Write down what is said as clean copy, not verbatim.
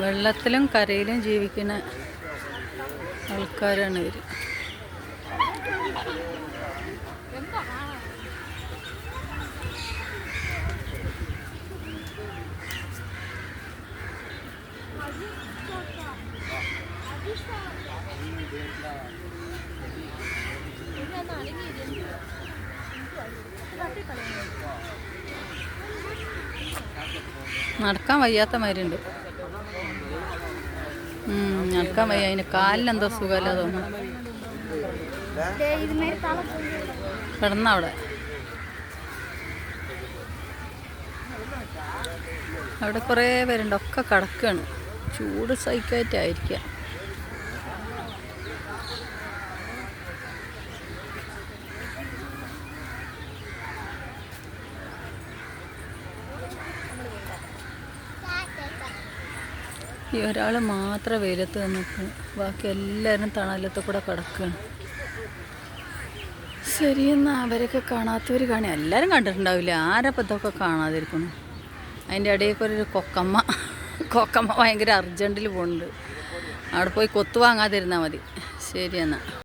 വെള്ളത്തിലും കരയിലും ജീവിക്കുന്ന ആൾക്കാരാണ് ഇവർ. നടക്കാൻ വയ്യാത്ത മാതിരിയുണ്ട്. നടക്കാൻ വയ്യ. അതിന് കാലിനെന്തോ സുഖമല്ല തോന്നുന്നു. കിടന്ന അവിടെ അവിടെ കുറേ പേരുണ്ട്. ഒക്കെ കിടക്കുകയാണ്. ചൂട് സഹിക്കായിട്ടായിരിക്കാം. ഈ ഒരാൾ മാത്രം വെയിലത്ത് നിൽക്കുന്നു. ബാക്കി എല്ലാവരും തണലത്ത് കൂടെ കിടക്കുകയാണ്. ശരിയെന്നാ അവരൊക്കെ കാണാത്തവർ കാണി. എല്ലാവരും കണ്ടിട്ടുണ്ടാവില്ല. ആരപ്പം ഇതൊക്കെ കാണാതിരിക്കുന്നു. അതിൻ്റെ ഇടയിൽ ഒരു കൊക്കമ്മ ഭയങ്കര അർജൻറ്റിൽ പോകുന്നുണ്ട്. അവിടെ പോയി കൊത്തു വാങ്ങാതിരുന്നാൽ മതി. ശരിയെന്നാ.